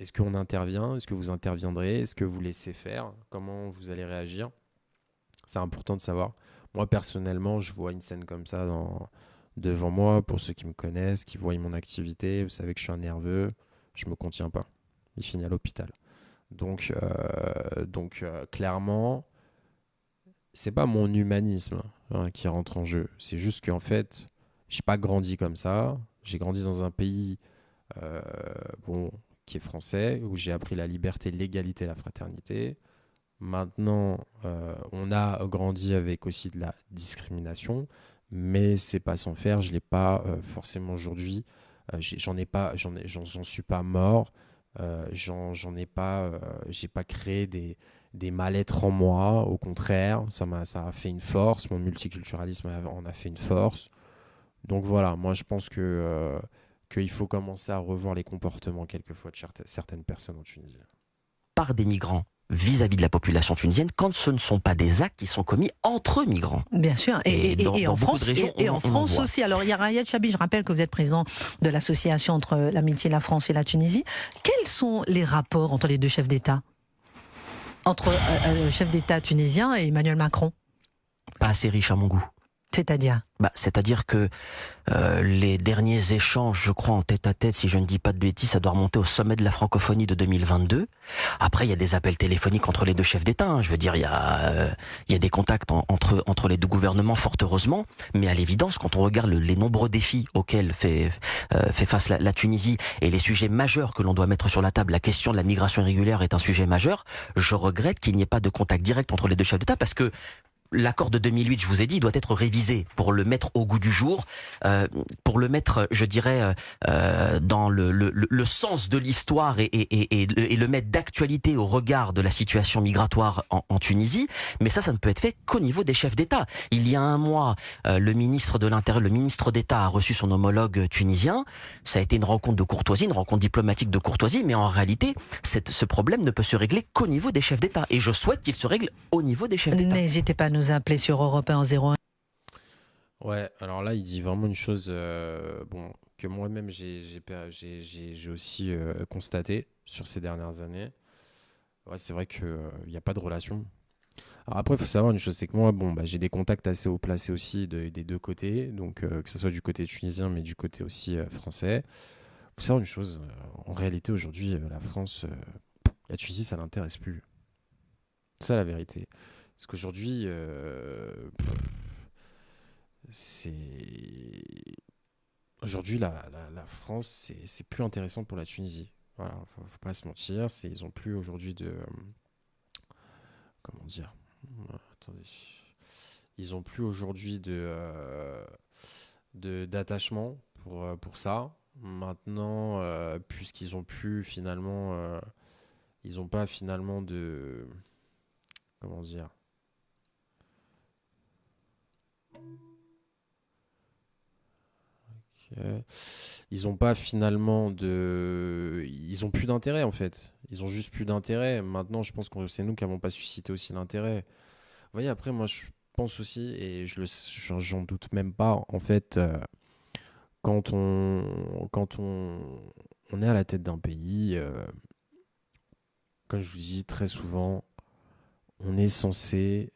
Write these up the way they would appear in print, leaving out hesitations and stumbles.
Est-ce qu'on intervient? Est-ce que vous interviendrez? Est-ce que vous laissez faire? Comment vous allez réagir? C'est important de savoir. Moi, personnellement, je vois une scène comme ça devant moi. Pour ceux qui me connaissent, qui voient mon activité, vous savez que je suis un nerveux. Je me contiens pas. Il finit à l'hôpital. Clairement, c'est pas mon humanisme qui rentre en jeu. C'est juste qu'en fait, j'ai pas grandi comme ça. J'ai grandi dans un pays euh, bon, qui est français, où j'ai appris la liberté, l'égalité, la fraternité. Maintenant, on a grandi avec aussi de la discrimination, mais c'est pas sans faire. Je l'ai pas forcément aujourd'hui. J'en ai pas, j'en suis pas mort. J'en ai pas, j'ai pas créé des mal-être en moi. Au contraire, ça a fait une force. Mon multiculturalisme en a fait une force. Donc voilà, moi je pense qu'il faut commencer à revoir les comportements quelquefois de certaines personnes en Tunisie. Par des migrants vis-à-vis de la population tunisienne quand ce ne sont pas des actes qui sont commis entre migrants. Bien sûr. Et dans En beaucoup de France, régions, et en on en France voit. aussi. Alors, il y a Rayed Chabi, je rappelle que vous êtes président de l'association entre l'amitié, la France et la Tunisie. Quels sont les rapports entre les deux chefs d'État? Entre le chef d'État tunisien et Emmanuel Macron? Pas assez riche à mon goût. C'est-à-dire? C'est-à-dire que les derniers échanges, je crois, en tête-à-tête, si je ne dis pas de bêtises, ça doit remonter au sommet de la francophonie de 2022. Après, il y a des appels téléphoniques entre les deux chefs d'État. Je veux dire, il y a des contacts entre les deux gouvernements, fort heureusement. Mais à l'évidence, quand on regarde les nombreux défis auxquels fait face la Tunisie et les sujets majeurs que l'on doit mettre sur la table, la question de la migration irrégulière est un sujet majeur. Je regrette qu'il n'y ait pas de contact direct entre les deux chefs d'État parce que l'accord de 2008, je vous ai dit, il doit être révisé pour le mettre au goût du jour, pour le mettre, je dirais, dans le sens de l'histoire et le mettre d'actualité au regard de la situation migratoire en Tunisie. Mais ça ne peut être fait qu'au niveau des chefs d'État. Il y a un mois, le ministre de l'Intérieur, le ministre d'État a reçu son homologue tunisien. Ça a été une rencontre de courtoisie, une rencontre diplomatique de courtoisie, mais en réalité, ce problème ne peut se régler qu'au niveau des chefs d'État. Et je souhaite qu'il se règle au niveau des chefs d'État. N'hésitez pas à nous appeler sur Europe 1 01. Ouais, alors là, il dit vraiment une chose bon, que moi-même j'ai aussi constaté sur ces dernières années. Ouais, c'est vrai qu'il n'y a pas de relation. Alors après, il faut savoir une chose, c'est que moi, bon, bah, j'ai des contacts assez haut placés aussi des deux côtés, donc que ce soit du côté tunisien, mais du côté aussi français. Il faut savoir une chose, en réalité, aujourd'hui, la France, la Tunisie, ça l'intéresse plus. C'est ça la vérité. Parce qu'aujourd'hui, c'est aujourd'hui la France, c'est plus intéressant pour la Tunisie. Voilà, faut pas se mentir, ils ont plus aujourd'hui de comment dire. Attendez, ils ont plus aujourd'hui d'attachement pour ça. Maintenant, puisqu'ils ont plus finalement, ils ont pas finalement de comment dire. Ils ont pas finalement de. Ils ont plus d'intérêt en fait. Ils ont juste plus d'intérêt. Maintenant, je pense que c'est nous qui n'avons pas suscité aussi l'intérêt. Vous voyez, après, moi, je pense aussi, et j'en doute même pas, en fait, quand on est à la tête d'un pays, comme je vous dis très souvent, on est censé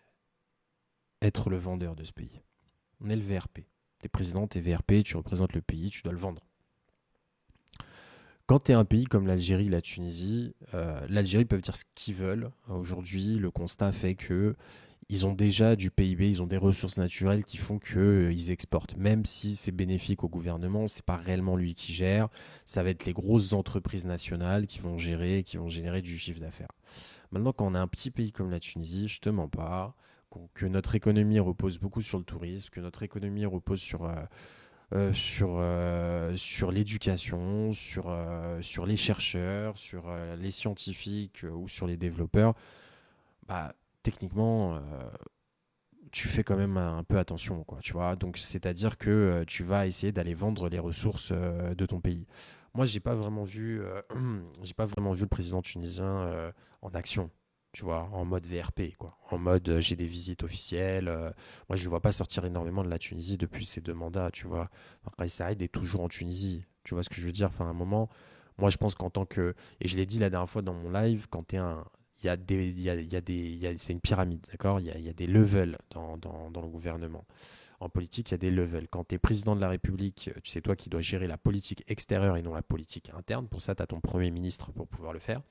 être le vendeur de ce pays. On est le VRP. T'es président, t'es VRP, tu représentes le pays, tu dois le vendre. Quand tu es un pays comme l'Algérie, la Tunisie, l'Algérie peuvent dire ce qu'ils veulent. Aujourd'hui, le constat fait que ils ont déjà du PIB, ils ont des ressources naturelles qui font qu'ils exportent. Même si c'est bénéfique au gouvernement, c'est pas réellement lui qui gère. Ça va être les grosses entreprises nationales qui vont gérer, qui vont générer du chiffre d'affaires. Maintenant, quand on a un petit pays comme la Tunisie, je te mens pas, que notre économie repose beaucoup sur le tourisme, que notre économie repose sur l'éducation, sur les chercheurs, sur les scientifiques ou sur les développeurs, bah, techniquement, tu fais quand même un peu attention, quoi, tu vois. Donc, c'est-à-dire que tu vas essayer d'aller vendre les ressources de ton pays. Moi, j'ai pas vraiment vu le président tunisien en action. Tu vois, en mode VRP, quoi. En mode j'ai des visites officielles. Moi, je le vois pas sortir énormément de la Tunisie depuis ses deux mandats, tu vois. Enfin, Kais Saïed est toujours en Tunisie. Tu vois ce que je veux dire? Enfin, à un moment, Moi, je pense qu'en tant que... Et je l'ai dit la dernière fois dans mon live, quand tu es un... Il y a des, c'est une pyramide, d'accord? Il y a des levels dans le gouvernement. En politique, il y a des levels. Quand tu es président de la République, c'est toi qui dois gérer la politique extérieure et non la politique interne. Pour ça, tu as ton Premier ministre pour pouvoir le faire.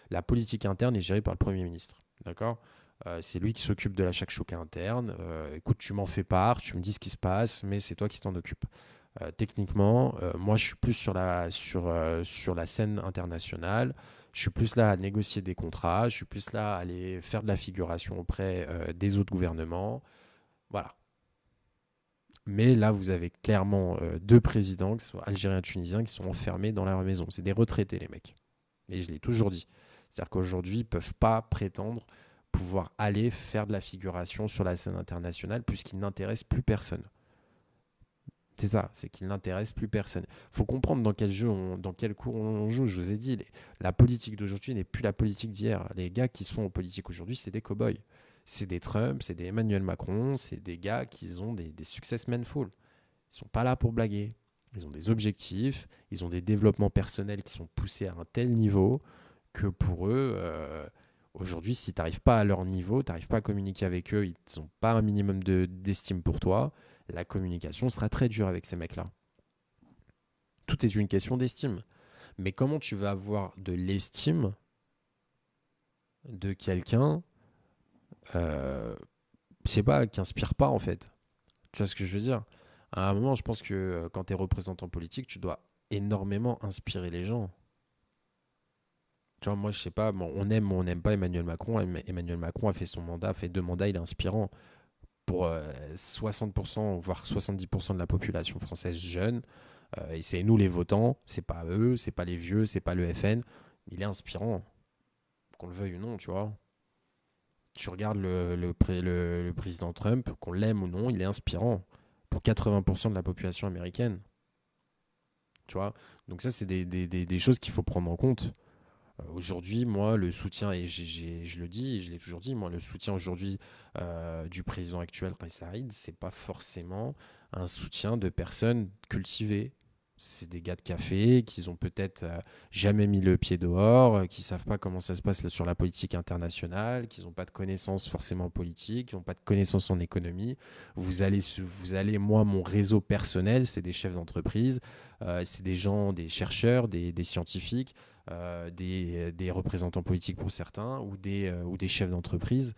La politique interne est gérée par le Premier ministre, d'accord? C'est lui qui s'occupe de la shakshuka interne. Écoute, tu m'en fais part, tu me dis ce qui se passe, mais c'est toi qui t'en occupes. Techniquement, moi, je suis plus sur la scène internationale. Je suis plus là à négocier des contrats. Je suis plus là à aller faire de la figuration auprès des autres gouvernements. Voilà. Mais là, vous avez clairement deux présidents, qui sont algériens et tunisiens, qui sont enfermés dans leur maison. C'est des retraités, les mecs. Et je l'ai toujours dit. C'est-à-dire qu'aujourd'hui, ils ne peuvent pas prétendre pouvoir aller faire de la figuration sur la scène internationale puisqu'ils n'intéressent plus personne. C'est ça, c'est qu'ils n'intéressent plus personne. Il faut comprendre dans quel jeu, dans quel cours on joue. Je vous ai dit, la politique d'aujourd'hui n'est plus la politique d'hier. Les gars qui sont en politique aujourd'hui, c'est des cow-boys. C'est des Trump, c'est des Emmanuel Macron, c'est des gars qui ont des successmen full. Ils sont pas là pour blaguer. Ils ont des objectifs, ils ont des développements personnels qui sont poussés à un tel niveau que pour eux, aujourd'hui, si tu n'arrives pas à leur niveau, tu n'arrives pas à communiquer avec eux, ils n'ont pas un minimum d'estime pour toi, la communication sera très dure avec ces mecs-là. Tout est une question d'estime. Mais comment tu vas avoir de l'estime de quelqu'un, je sais pas, qui inspire pas en fait? Tu vois ce que je veux dire? À un moment, je pense que quand tu es représentant politique, tu dois énormément inspirer les gens. Tu vois, moi, je sais pas, bon, on aime ou on n'aime pas Emmanuel Macron. Emmanuel Macron a fait son mandat, a fait 2 mandats, il est inspirant. Pour 60%, voire 70% de la population française jeune, et c'est nous les votants, c'est pas eux, c'est pas les vieux, c'est pas le FN. Il est inspirant, qu'on le veuille ou non, tu vois. Tu regardes le président Trump, qu'on l'aime ou non, il est inspirant pour 80% de la population américaine. Tu vois. Donc ça, c'est des choses qu'il faut prendre en compte. Aujourd'hui, moi, le soutien, et je le dis, et je l'ai toujours dit, moi, le soutien aujourd'hui du président actuel, Kais Saied, c'est pas forcément un soutien de personnes cultivées. C'est des gars de café qui ont peut-être jamais mis le pied dehors, qui savent pas comment ça se passe sur la politique internationale, qui n'ont pas de connaissances forcément politiques, qui n'ont pas de connaissances en économie. Vous allez, moi, mon réseau personnel, c'est des chefs d'entreprise, c'est des gens, des chercheurs, des scientifiques, des représentants politiques pour certains ou des chefs d'entreprise.